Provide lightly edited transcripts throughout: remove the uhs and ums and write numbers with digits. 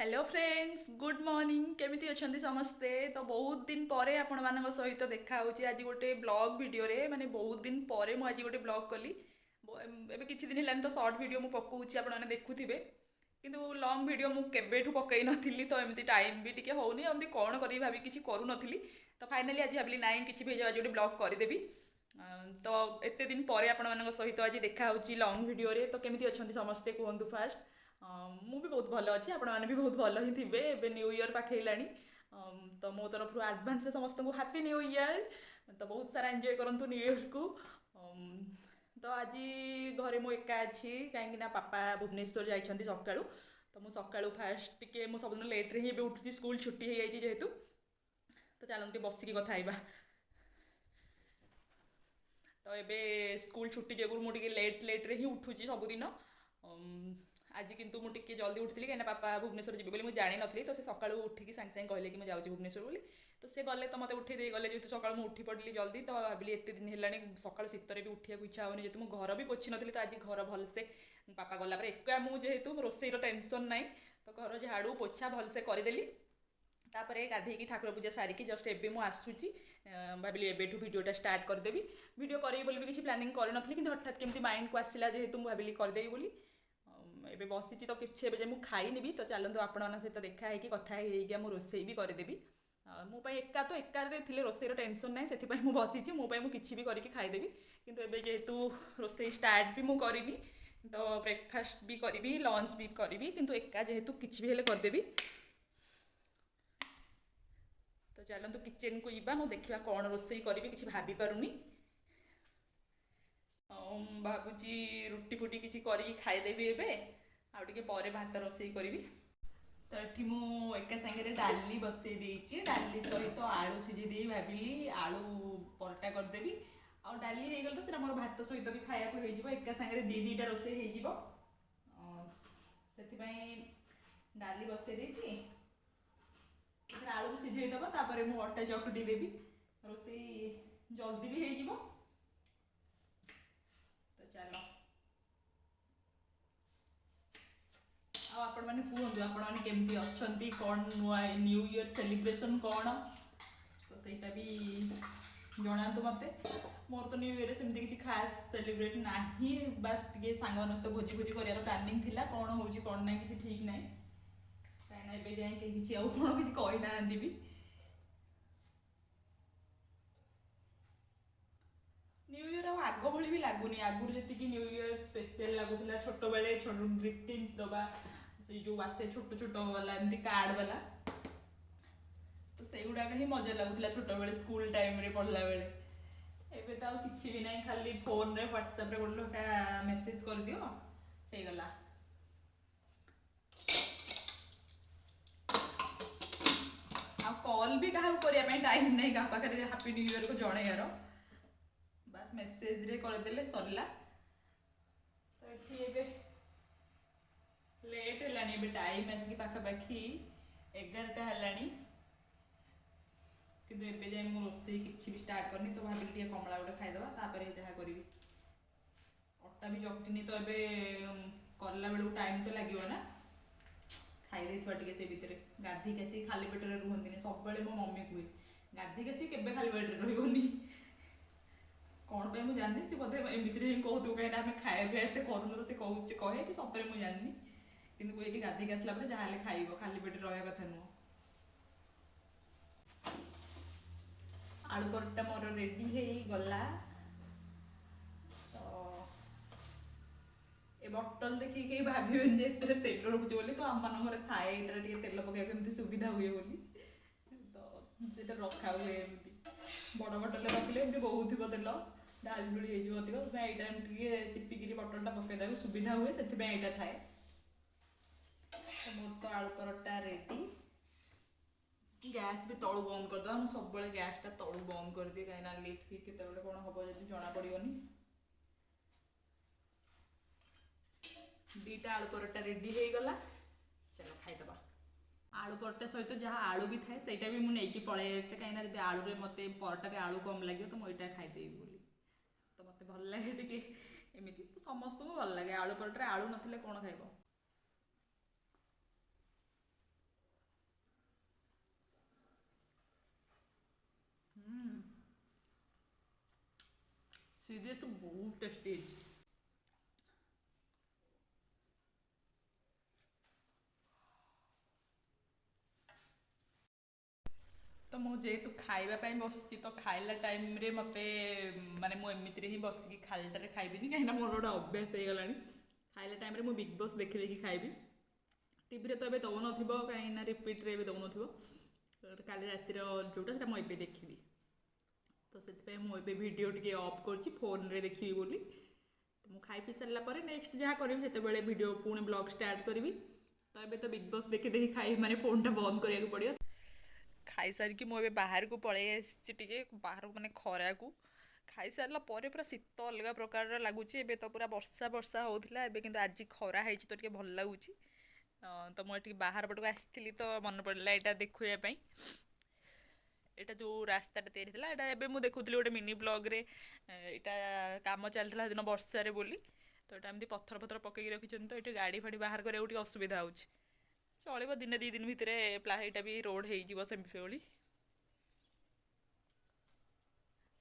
Hello friends good morning केमिति अछंती समस्ते तो बहुत दिन परे आपण मानक सहित देखा होची आज गोटे ब्लॉग वीडियो रे माने बहुत दिन परे मु आज गोटे ब्लॉग कली एबे किछि दिन हेलान तो शॉर्ट वीडियो मु पकोउची आपण माने देखुथिबे किंतु लॉन्ग वीडियो मु केबेठु पकई नथिली तो एमती टाइम भी टिके होउनी एमती कोन करी भाबी किछि करू नथिली तो फाइनली आज भाबली नाइ किछि भेज आज गोटे ब्लॉग करि देबी तो एते दिन परे आपण मानक सहित आज देखा होची लॉन्ग वीडियो रे तो केमिति अछंती समस्ते कहंतु फास्ट ମୁଁ ବି ବହୁତ ଭଲ ଅଛି ଆପଣମାନେ ବି ବହୁତ ଭଲ ହିଁ ଥିବେ ଏବେ ନ୍ୟୁ ଇୟର୍ ପାଖେଇଲାଣି ତ ମୋ ତରଫରୁ ଆଡ଼ଭାନ୍ସରେ ସମସ୍ତଙ୍କୁ ହାପି ନ୍ୟୁ ଇୟର୍ ତ ବହୁତ ସାରା ଏନ୍ଜୟ କରନ୍ତୁ ନ୍ୟୁ ଇୟର୍କୁ ତ ଆଜି ଘରେ ମୁଁ ଏକା ଅଛି କାହିଁକିନା ବାପା ଭୁବନେଶ୍ୱର ଯାଇଛନ୍ତି ସକାଳୁ ତ ମୁଁ ସକାଳୁ ଫାଷ୍ଟ ଟିକେ ମୁଁ ସବୁଦିନ ଲେଟ୍ରେ ହିଁ ଏବେ ଉଠୁଛି ସ୍କୁଲ ଛୁଟି ହେଇଯାଇଛି ଯେହେତୁ ତ ଚାଲନ୍ତୁ ଟିକେ ବସିକି କଥା ହେବା ତ ଏବେ ସ୍କୁଲ ଛୁଟି ଯୋଗୁଁ ମୁଁ ଟିକେ ଲେଟ୍ରେ ହିଁ ଉଠୁଛି ସବୁଦିନ आज किंतु मु टिके जल्दी उठिली कहीं पापा भुवनेश्वर जी बोली मुझे जानी नी तो से सकाळू उठिकी सागे सागे कहले कि मुझे जाऊँ भुवनेश्वर बोली तो से गले तो मत उठे दे गले जेहतु सकाळू मु उठी पड़ली जल्दी तो भाविली एत दिन है सकाळू शीतरे भी उठा इच्छा होनी जेहतु मु घर भी पोछि नी तो आज घर भलसे पापा गला एका मुझे रोसईर टेंशन नाई तो घर झाड़ू पोछा भलसे करदेली तापर गाधेकी ठाकुर पूजा सारिकी जस्ट एबे मु आसुची भाविली एबेठू वीडियोटा स्टार्ट करदेवी वीडियो करेबी बोली भी किसी प्लानिंग करनथली कि हठात केमती माइंड को आसला जेहेतु मु भाविली करदेवी बोली एबे बसीची तो किसी एबे मु खाइनी भी तो चलतु आपण सहित देखा है कि कथा है मु रोसई भी करदेवी मो एका तो एकार थे रोसईर टेंशन ना से बसीची मो किसी भी करके खाईदेवी किंतु एबे जेहेतु रोसई स्टार्ट भी मु करिनी तो ब्रेकफास्ट भी करी लंच भी करी किंतु एका जेहेतु किसी भी हेले करदेवी तो चलतु किचन को जीवा मु देखा कौन रोसई करी किसी भाभी पारुनी भावुची रुटी फुटी किसी करी खाईदेवी एबे आउ टिके परे भात रोसई करी तो ये मु एका सांगे डाली बसई देइछि डाली सहित आलू सिझे दे भाविली आलू परटा करदेवी आ डाली हो गल तो से मोर भात सहित भी खाया को एका सांगे दी दीटा रोसई हो डाली बसई देइछि आलू सिझेदेव तापर मु अटा चकटी देवी रोसई जल्दी भी हो तो चलो आपण मैंने कहतु आपण मैंने केमती अच्छी कौन नुआ न्यू ईयर सेलिब्रेशन कौन तो सहीटा भी जनातु मत मोर तो न्यू ईयर सेमती किसी खास सेलिब्रेट ना बास टे सांग मान तो भोजी भोजी कर प्लानिंग थिला कौन हो कौन ना किसी ठीक ना कहीं एवं जाए किसी आउ कौन किसी कही ना भी न्यू ईयर आग भली भी लगुनि आगुरी जी न्यू ईयर स्पेशल लगुला छोट बेले छोट ग्रीटिंग्स दबा से जो आसे छोट छोट वाला एमती कार्ड वाला तो से गुड़ाक ही मजा लगुला छोट बेले स्कूल टाइम रे पढ़ला बेले एबे तो किछि भी नहीं खाली फोन रे व्हाट्सएप रे गोटे मेसेज कर दियो हे गला आ कॉल भी कहा करिया पे टाइम नहीं का पाखरे हैप्पी न्यू ईयर को जणे यार बस मेसेज रे करदेले सरला तो ये लेट है टाइम आसिक पाखापाखि 11टा है कि जाए मो रोसई किसी भी स्टार्ट करनी तो भाविली टे कमला गोटे खाईदे तापर जहाँ करी अटा भी जटिनी तो ये करला बेलू टाइम तो लगे ना खाई टे से भितर गाधिक आसी खाली पेटर रुहंती सब मो मम्मी कहे गाधिक आसी के खाली पेटर रही कौन पे मुझे जाननी सी बोधे एमती ही कहतु कहीं आम खाए एत करूँ तो से कहे कि सतरे मुझे जाननी कि कहे गाधिक आसला जहाँ खाइब खाली पेट रहा कथा नुह आलू परटा मोर रेडी है गला तो ए बटल देखिए कहीं भावेन जे तेल रोचे बोली तो आम मान घर थाए ये तेल पकड़ सुविधा हुए बोली तो रखा हुए एमती बड़ बटल रखिले एमती बहुत थी तेल डाली डुली हो अधिक यहाँ चिपिकी बटलटा पकईदा सुविधा हुए से यहाँ थाए तो मोर तो आलू परटा रेडी गैस भी तलू बंद करदे मुझे सब गैसटा तलू बंद कर दिए कहीं लीक फिक केत कौन हम जब जना पड़ोनी दीटा आलू परटा रेडी हो गला चलो खाईदबा आलू परटा सहित जहाँ आलू भी थाए सहीटा भी मुझे पलि आसे कहीं जब आलू मत परटारे आलू कम लगे तो मुझे खाईदेवी बोली तो मत भल लगे टे एमती समस्त को भल लगे आलू परटारे आलू नथिले कौन खाइब सीरियस बहुत टेस्टी है। तो ମୁଁ ଯେହେତୁ ଖାଇବା ପାଇଁ ବସିଛି ତ ଖାଇଲା ଟାଇମ୍ରେ ମୋତେ ମାନେ ମୁଁ ଏମିତିରେ ହିଁ ବସିକି ଖାଲିଟାରେ ଖାଇବିନି, କାହିଁକିନା ମୋର ଗୋଟେ ଅଭ୍ୟାସ ହେଇଗଲାଣି। ଖାଇଲା ଟାଇମ୍ରେ ମୁଁ ବିଗ୍ ବସ୍ ଦେଖି ଦେଖି ଖାଇବି। ଟିଭିରେ ତ ଏବେ ଦେଉନଥିବ, କାହିଁକିନା ରିପିଟ୍ରେ ଏବେ ଦେଉନଥିବ। କାଲି ରାତିର ଯେଉଁଟା ସେଟା ମୁଁ ଏବେ ଦେଖିବି। ତ ସେଥିପାଇଁ ମୁଁ ଏବେ ଭିଡ଼ିଓ ଟିକେ ଅଫ୍ କରୁଛି ଫୋନ୍ରେ ଦେଖିବି ବୋଲି। ତ ମୁଁ ଖାଇ ପିଇ ସାରିଲା ପରେ ନେକ୍ସଟ ଯାହା କରିବି ସେତେବେଳେ ଭିଡ଼ିଓ ପୁଣି ବ୍ଲଗ୍ ଷ୍ଟାର୍ଟ କରିବି। ତ ଏବେ ତ ବିଗ୍ ବସ୍ ଦେଖି ଦେଖି ଖାଇବି ମାନେ ଫୋନ୍ଟା ବନ୍ଦ କରିବାକୁ ପଡ଼ିବ। ଖାଇସାରିକି ମୁଁ ଏବେ ବାହାରକୁ ପଳେଇ ଆସିଛି, ଟିକେ ବାହାରକୁ ମାନେ ଖରାକୁ। ଖାଇସାରିଲା ପରେ ପୁରା ଶୀତ ଅଲଗା ପ୍ରକାରର ଲାଗୁଛି। ଏବେ ତ ପୁରା ବର୍ଷା ବର୍ଷା ହେଉଥିଲା, ଏବେ କିନ୍ତୁ ଆଜି ଖରା ହେଇଛି ତ ଟିକେ ଭଲ ଲାଗୁଛି। ତ ମୁଁ ଏଠିକି ବାହାର ପଟକୁ ଆସିଥିଲି ତ ମନେ ପଡ଼ିଲା ଏଇଟା ଦେଖାଇବା ପାଇଁ। ଏଇଟା ଯେଉଁ ରାସ୍ତାଟା ତିଆରି ଥିଲା, ଏଇଟା ଏବେ ମୁଁ ଦେଖୁଥିଲି ଗୋଟେ ମିନି ବ୍ଲଗ୍ରେ। ଏଇଟା କାମ ଚାଲିଥିଲା ସେଦିନ ବର୍ଷାରେ ବୋଲି। ତ ଏଇଟା ଏମିତି ପଥର ପଥର ପକେଇକି ରଖିଛନ୍ତି, ତ ଏଠି ଗାଡ଼ି ଫାଡ଼ି ବାହାର କରିବାକୁ ଟିକେ ଅସୁବିଧା ହେଉଛି। ଚଳିବ, ଦିନେ ଦୁଇ ଦିନ ଭିତରେ ଏଇଟା ବି ରୋଡ଼ ହେଇଯିବ ସେମିତି।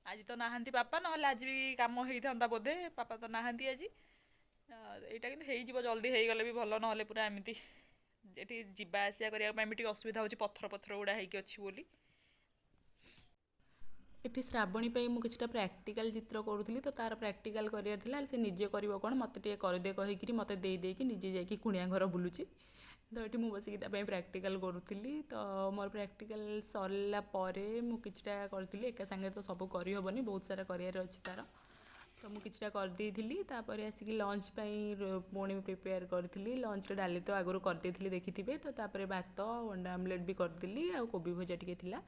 ଆଜି ତ ନାହାନ୍ତି ବାପା, ନହେଲେ ଆଜି ବି କାମ ହେଇଥାନ୍ତା ବୋଧେ। ବାପା ତ ନାହାନ୍ତି ଆଜି। ଏଇଟା କିନ୍ତୁ ହେଇଯିବ, ଜଲ୍ଦି ହେଇଗଲେ ବି ଭଲ। ନହେଲେ ପୁରା ଏମିତି ଏଠି ଯିବା ଆସିବା କରିବା ପାଇଁ ବି ଟିକେ ଅସୁବିଧା ହେଉଛି, ପଥର ପଥର ଗୁଡ଼ା ହେଇକି ଅଛି ବୋଲି। ଏଠି ଶ୍ରାବଣୀ ପାଇଁ ମୁଁ କିଛିଟା ପ୍ରାକ୍ଟିକାଲ ଚିତ୍ର କରୁଥିଲି, ତ ତାର ପ୍ରାକ୍ଟିକାଲ କରିବାର ଥିଲା। ସେ ନିଜେ କରିବ କ'ଣ, ମୋତେ ଟିକେ କରିଦେ କହିକିରି ମୋତେ ଦେଇକି ନିଜେ ଯାଇକି କୁଣିଆ ଘର ବୁଲୁଛି। ତ ଏଠି ମୁଁ ବସିକି ତା ପାଇଁ ପ୍ରାକ୍ଟିକାଲ କରୁଥିଲି। ତ ମୋର ପ୍ରାକ୍ଟିକାଲ ସରିଲା ପରେ ମୁଁ କିଛିଟା କରିଥିଲି। ଏକା ସାଙ୍ଗରେ ତ ସବୁ କରିହେବନି, ବହୁତ ସାରା କରିବାର ଅଛି ତାର। ତ ମୁଁ କିଛିଟା କରିଦେଇଥିଲି। ତାପରେ ଆସିକି ଲଞ୍ଚ ପାଇଁ ପୁଣି ପ୍ରିପେୟାର କରିଥିଲି। ଲଞ୍ଚରେ ଡାଲି ତ ଆଗରୁ କରିଦେଇଥିଲି ଦେଖିଥିବେ। ତ ତାପରେ ଭାତ, ଅଣ୍ଡା ଆମଲେଟ୍ ବି କରିଥିଲି, ଆଉ କୋବି ଭଜା ଟିକେ ଥିଲା,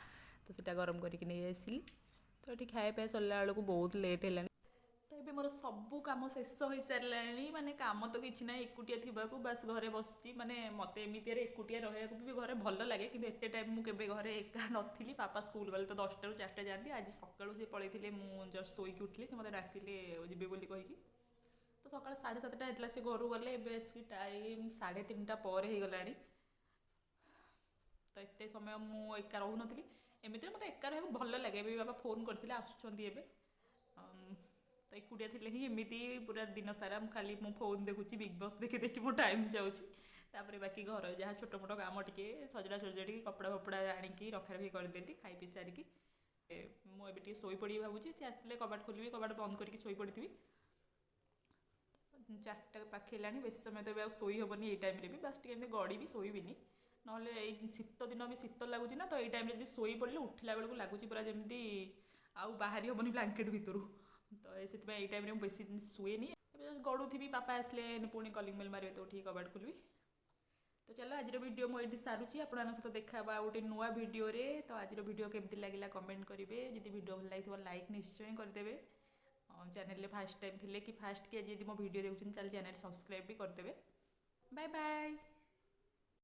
ତ ସେଇଟା ଗରମ କରିକି ନେଇ ଆସିଲି। ତ ଏଠି ଖାଇବା ପିଇବା ସରିଲା ବେଳକୁ ବହୁତ ଲେଟ୍ ହେଲାଣି। ତ ଏବେ ମୋର ସବୁ କାମ ଶେଷ ହୋଇସାରିଲାଣି। ମାନେ କାମ ତ କିଛି ନାହିଁ, ଏକୁଟିଆ ଥିବାକୁ ବାସ୍ ଘରେ ବସିଛି। ମାନେ ମୋତେ ଏମିତିରେ ଏକୁଟିଆ ରହିବାକୁ ବି ଘରେ ଭଲ ଲାଗେ, କିନ୍ତୁ ଏତେ ଟାଇମ୍ ମୁଁ କେବେ ଘରେ ଏକା ନଥିଲି। ପାପା ସ୍କୁଲ ଗଲେ ତ 10ଟାରୁ 4ଟା ଯାଆନ୍ତି। ଆଜି ସକାଳୁ ସେ ପଳେଇଥିଲେ, ମୁଁ ଜଷ୍ଟ ଶୋଇକି ଉଠିଲି, ସେ ମୋତେ ଡାକିଲେ ଯିବେ ବୋଲି କହିକି। ତ ସକାଳ 7:30 ହେଇଥିଲା ସେ ଘରୁ ଗଲେ। ଏବେ ଆସିକି ଟାଇମ୍ 3:30 ପରେ ହେଇଗଲାଣି। ତ ଏତେ ସମୟ ମୁଁ ଏକା ରହୁନଥିଲି। ଏମିତିରେ ମୋତେ ଏକା ରହିବାକୁ ଭଲ ଲାଗେ। ଏବେ ବାପା ଫୋନ୍ କରିଥିଲେ, ଆସୁଛନ୍ତି ଏବେ। ତ ଏକୁଟିଆ ଥିଲେ ହିଁ ଏମିତି ପୁରା ଦିନ ସାରା ମୁଁ ଖାଲି ଫୋନ୍ ଦେଖୁଛି, ବିଗ୍ ବସ୍ ଦେଖି ଦେଖି ମୋ ଟାଇମ୍ ଯାଉଛି। ତାପରେ ବାକି ଘର ଯାହା ଛୋଟ ମୋଟ କାମ ଟିକେ ସଜଡ଼ା ସଜଡ଼ି, କପଡ଼ା ଫପଡ଼ା ଆଣିକି ରଖାରଖି କରିଦେଲି ଖାଇ ପିଇ ସାରିକି। ମୁଁ ଏବେ ଟିକେ ଶୋଇପଡ଼ିବି ଭାବୁଛି। ସେ ଆସିଲେ କବାଟ ଖୋଲିବି, କବାଟ ବନ୍ଦ କରିକି ଶୋଇପଡ଼ିଥିବି। 4ଟା ପାଖେଇଲାଣି, ବେଶୀ ସମୟ ତ ଏବେ ଆଉ ଶୋଇ ହେବନି ଏଇ ଟାଇମ୍ରେ ବି। ବାସ୍ ଟିକେ ଏମିତି ଗଡ଼ିବି, ଶୋଇବିନି। ନହେଲେ ଏଇ ଶୀତ ଦିନ ବି ଶୀତ ଲାଗୁଛି ନା, ତ ଏଇ ଟାଇମ୍ରେ ଯଦି ଶୋଇ ପଡ଼ିଲେ ଉଠିଲା ବେଳକୁ ଲାଗୁଛି ପୁରା ଯେମିତି ଆଉ ବାହାରି ହେବନି ବ୍ଲାଙ୍କେଟ୍ ଭିତରୁ। ତ ସେଥିପାଇଁ ଏଇ ଟାଇମ୍ରେ ମୁଁ ବେଶୀ ଶୁଏନି। ଏବେ ଗଡ଼ୁଥିବି, ପାପା ଆସିଲେ ପୁଣି କଲିଂ ବେଲ୍ ମାରିବେ, ତ ଉଠିକି କବାଟ ଖୋଲିବି। ତ ଚାଲ ଆଜିର ଭିଡ଼ିଓ ମୁଁ ଏଇଠି ସାରୁଛି। ଆପଣମାନଙ୍କ ସହିତ ଦେଖା ହେବା ଆଉ ଗୋଟେ ନୂଆ ଭିଡ଼ିଓରେ। ତ ଆଜିର ଭିଡ଼ିଓ କେମିତି ଲାଗିଲା କମେଣ୍ଟ କରିବେ। ଯଦି ଭିଡ଼ିଓ ଭଲ ଲାଗିଥିବ ଲାଇକ୍ ନିଶ୍ଚୟ କରିଦେବେ। ଚ୍ୟାନେଲରେ ଫାଷ୍ଟ ଟାଇମ୍ ଥିଲେ କି ଫାଷ୍ଟ କି ଆଜି ଯଦି ମୋ ଭିଡ଼ିଓ ଦେଖୁଛନ୍ତି, ଚାଲ ଚ୍ୟାନେଲ ସବସ୍କ୍ରାଇବ୍ ବି କରିଦେବେ। Bye bye.